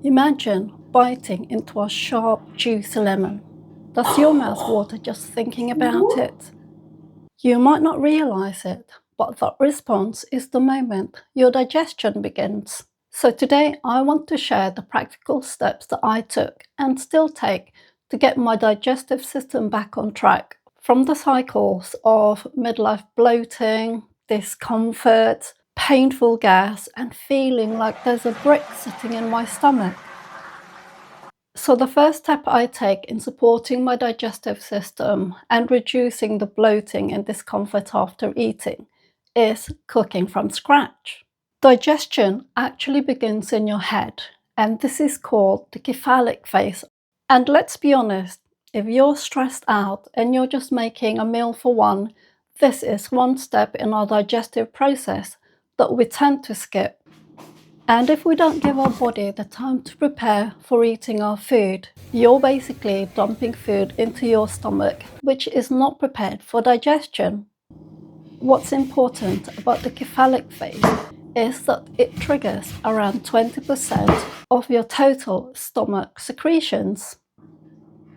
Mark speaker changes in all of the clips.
Speaker 1: Imagine biting into a sharp, juicy lemon. Does your mouth water just thinking about it? You might not realize it, but that response is the moment your digestion begins. So today I want to share the practical steps that I took and still take to get my digestive system back on track from the cycles of midlife bloating, discomfort, painful gas, and feeling like there's a brick sitting in my stomach. So the first step I take in supporting my digestive system and reducing the bloating and discomfort after eating is cooking from scratch. Digestion actually begins in your head, and this is called the cephalic phase. And let's be honest, if you're stressed out and you're just making a meal for one, this is one step in our digestive process that we tend to skip. And if we don't give our body the time to prepare for eating our food, you're basically dumping food into your stomach, which is not prepared for digestion. What's important about the cephalic phase is that it triggers around 20% of your total stomach secretions.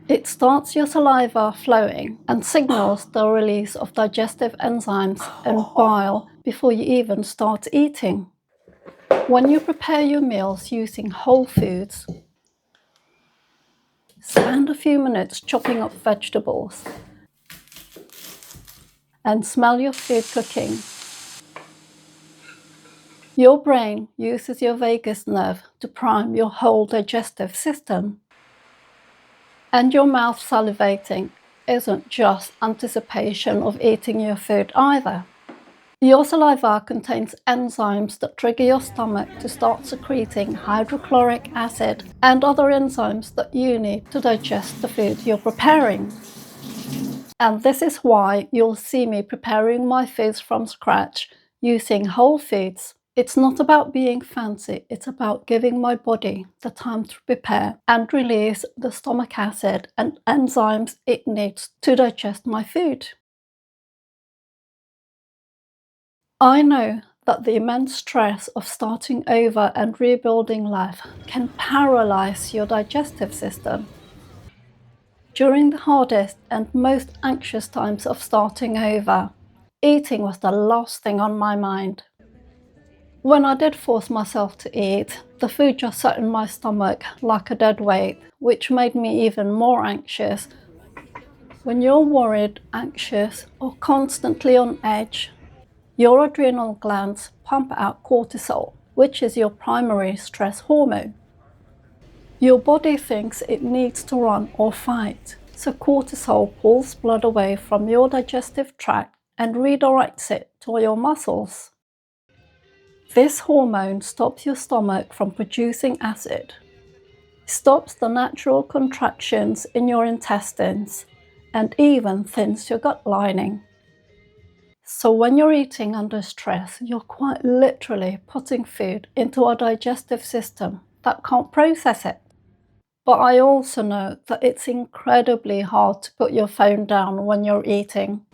Speaker 1: It starts your saliva flowing and signals the release of digestive enzymes and bile before you even start eating. When you prepare your meals using whole foods, spend a few minutes chopping up vegetables and smell your food cooking. Your brain uses your vagus nerve to prime your whole digestive system. And your mouth salivating isn't just anticipation of eating your food either. Your saliva contains enzymes that trigger your stomach to start secreting hydrochloric acid and other enzymes that you need to digest the food you're preparing. And this is why you'll see me preparing my foods from scratch using whole foods. It's not about being fancy, it's about giving my body the time to prepare and release the stomach acid and enzymes it needs to digest my food. I know that the immense stress of starting over and rebuilding life can paralyze your digestive system. During the hardest and most anxious times of starting over, eating was the last thing on my mind. When I did force myself to eat, the food just sat in my stomach like a dead weight, which made me even more anxious. When you're worried, anxious, or constantly on edge, your adrenal glands pump out cortisol, which is your primary stress hormone. Your body thinks it needs to run or fight, so cortisol pulls blood away from your digestive tract and redirects it to your muscles. This hormone stops your stomach from producing acid, stops the natural contractions in your intestines, and even thins your gut lining. So when you're eating under stress, you're quite literally putting food into our digestive system that can't process it. But I also know that it's incredibly hard to put your phone down when you're eating.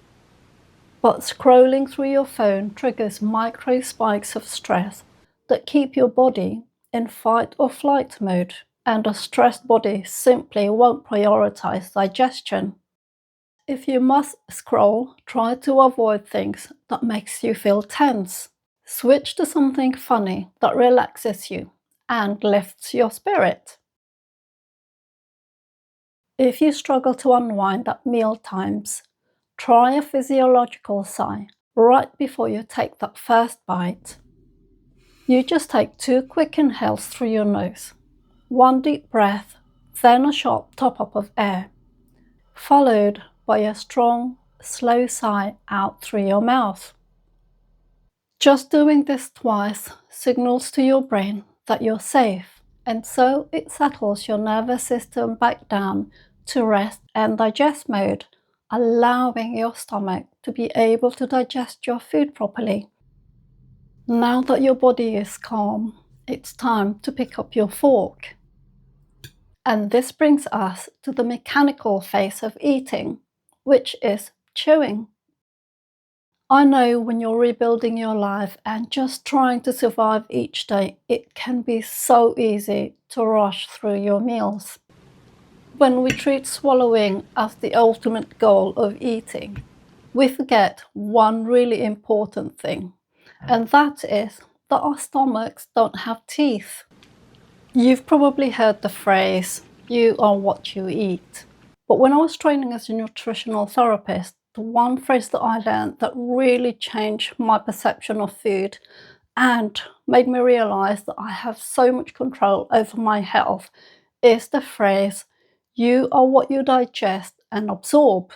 Speaker 1: But scrolling through your phone triggers micro spikes of stress that keep your body in fight or flight mode, and a stressed body simply won't prioritize digestion. If you must scroll, try to avoid things that makes you feel tense. Switch to something funny that relaxes you and lifts your spirit. If you struggle to unwind at meal times, try a physiological sigh right before you take that first bite. You just take 2 quick inhales through your nose, 1 deep breath, then a sharp top-up of air, followed by a strong, slow sigh out through your mouth. Just doing this twice signals to your brain that you're safe, and so it settles your nervous system back down to rest and digest mode, allowing your stomach to be able to digest your food properly. Now that your body is calm, it's time to pick up your fork. And this brings us to the mechanical phase of eating, which is chewing. I know when you're rebuilding your life and just trying to survive each day, it can be so easy to rush through your meals. When we treat swallowing as the ultimate goal of eating, we forget one really important thing, and that is that our stomachs don't have teeth. You've probably heard the phrase, "you are what you eat." But when I was training as a nutritional therapist, the one phrase that I learned that really changed my perception of food and made me realize that I have so much control over my health is the phrase, "you are what you digest and absorb."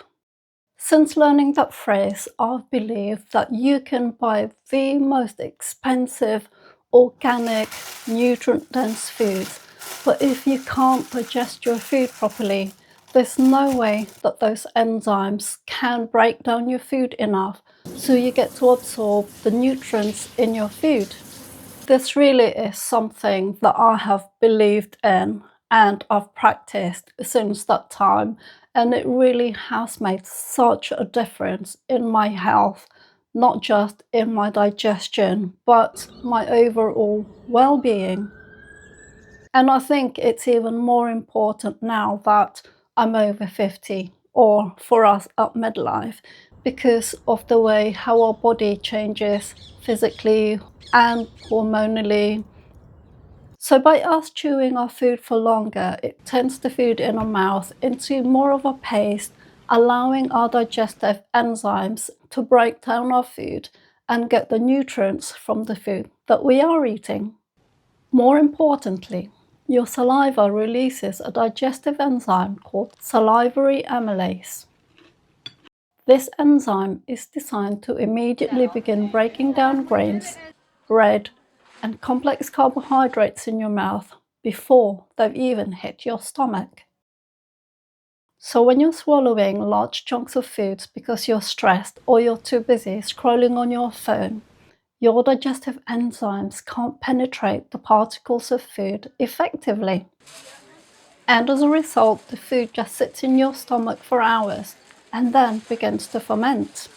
Speaker 1: Since learning that phrase, I've believed that you can buy the most expensive, organic, nutrient dense foods, but if you can't digest your food properly, there's no way that those enzymes can break down your food enough so you get to absorb the nutrients in your food. This really is something that I have believed in and I've practiced since that time, and it really has made such a difference in my health, not just in my digestion, but my overall well being. And I think it's even more important now that I'm over 50, or for us at midlife, because of the way how our body changes physically and hormonally. So by us chewing our food for longer, it turns the food in our mouth into more of a paste, allowing our digestive enzymes to break down our food and get the nutrients from the food that we are eating. More importantly, your saliva releases a digestive enzyme called salivary amylase. This enzyme is designed to immediately begin breaking down grains, bread, and complex carbohydrates in your mouth before they've even hit your stomach. So when you're swallowing large chunks of foods because you're stressed or you're too busy scrolling on your phone, your digestive enzymes can't penetrate the particles of food effectively. And as a result, the food just sits in your stomach for hours and then begins to ferment.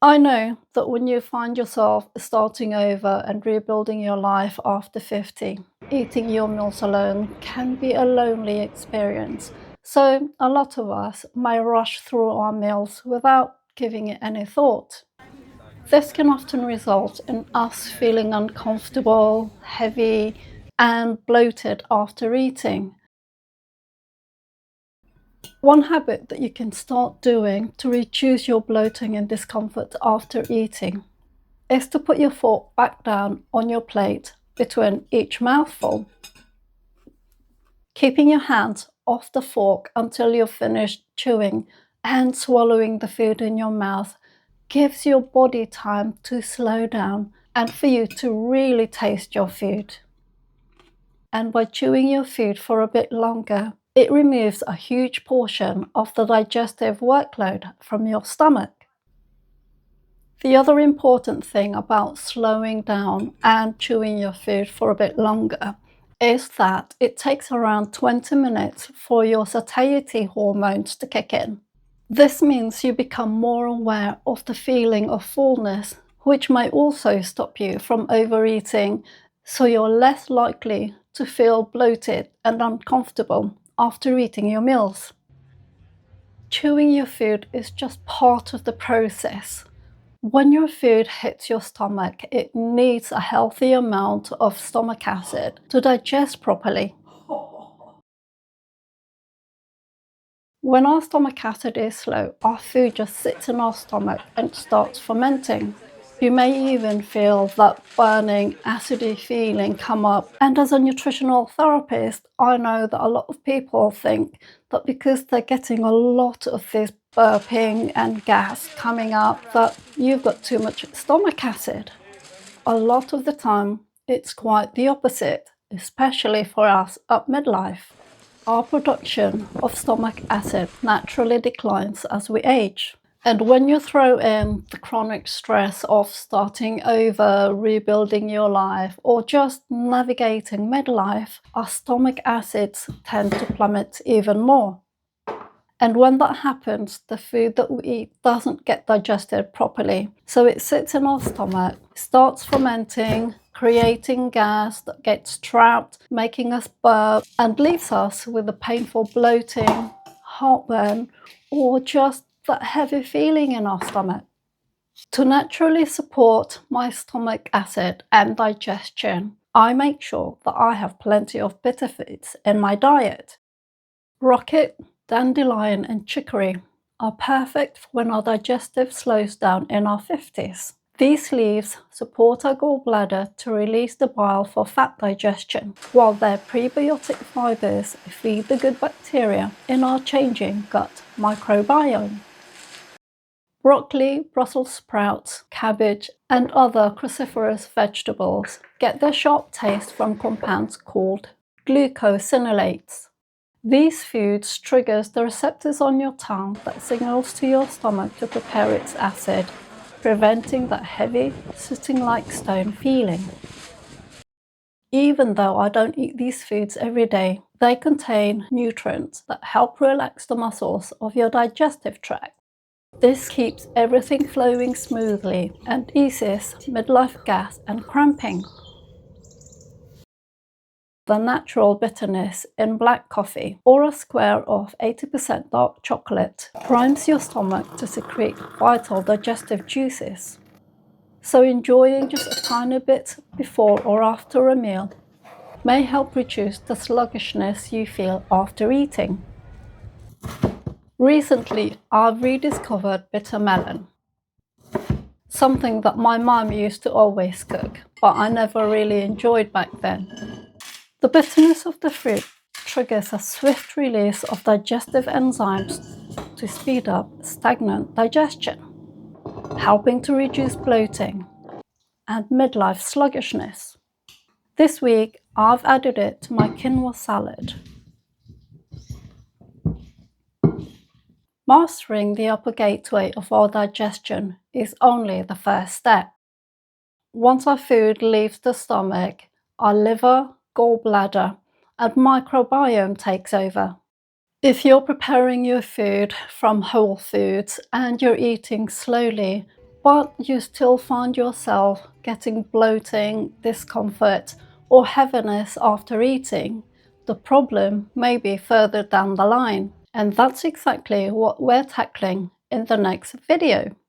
Speaker 1: I know that when you find yourself starting over and rebuilding your life after 50, eating your meals alone can be a lonely experience. So, a lot of us may rush through our meals without giving it any thought. This can often result in us feeling uncomfortable, heavy, and bloated after eating. One habit that you can start doing to reduce your bloating and discomfort after eating is to put your fork back down on your plate between each mouthful. Keeping your hands off the fork until you're finished chewing and swallowing the food in your mouth gives your body time to slow down and for you to really taste your food. And by chewing your food for a bit longer, it removes a huge portion of the digestive workload from your stomach. The other important thing about slowing down and chewing your food for a bit longer is that it takes around 20 minutes for your satiety hormones to kick in. This means you become more aware of the feeling of fullness, which may also stop you from overeating, so you're less likely to feel bloated and uncomfortable after eating your meals. Chewing your food is just part of the process. When your food hits your stomach, it needs a healthy amount of stomach acid to digest properly. When our stomach acid is low, our food just sits in our stomach and starts fermenting. You may even feel that burning, acidy feeling come up. And as a nutritional therapist, I know that a lot of people think that because they're getting a lot of this burping and gas coming up, that you've got too much stomach acid. A lot of the time, it's quite the opposite, especially for us at midlife. Our production of stomach acid naturally declines as we age. And when you throw in the chronic stress of starting over, rebuilding your life, or just navigating midlife, our stomach acids tend to plummet even more. And when that happens, the food that we eat doesn't get digested properly. So it sits in our stomach, starts fermenting, creating gas that gets trapped, making us burp, and leaves us with a painful bloating, heartburn, or just that heavy feeling in our stomach. To naturally support my stomach acid and digestion, I make sure that I have plenty of bitter foods in my diet. Rocket, dandelion and chicory are perfect when our digestive slows down in our 50s. These leaves support our gallbladder to release the bile for fat digestion, while their prebiotic fibers feed the good bacteria in our changing gut microbiome. Broccoli, Brussels sprouts, cabbage, and other cruciferous vegetables get their sharp taste from compounds called glucosinolates. These foods triggers the receptors on your tongue that signals to your stomach to prepare its acid, preventing that heavy, sitting like stone feeling. Even though I don't eat these foods every day, they contain nutrients that help relax the muscles of your digestive tract. This keeps everything flowing smoothly and eases midlife gas and cramping. The natural bitterness in black coffee or a square of 80% dark chocolate primes your stomach to secrete vital digestive juices. So enjoying just a tiny bit before or after a meal may help reduce the sluggishness you feel after eating. Recently, I've rediscovered bitter melon, something that my mum used to always cook, but I never really enjoyed back then. The bitterness of the fruit triggers a swift release of digestive enzymes to speed up stagnant digestion, helping to reduce bloating and midlife sluggishness. This week, I've added it to my quinoa salad. Mastering the upper gateway of our digestion is only the first step. Once our food leaves the stomach, our liver, gallbladder, and microbiome takes over. If you're preparing your food from whole foods and you're eating slowly, but you still find yourself getting bloating, discomfort, or heaviness after eating, the problem may be further down the line. And that's exactly what we're tackling in the next video.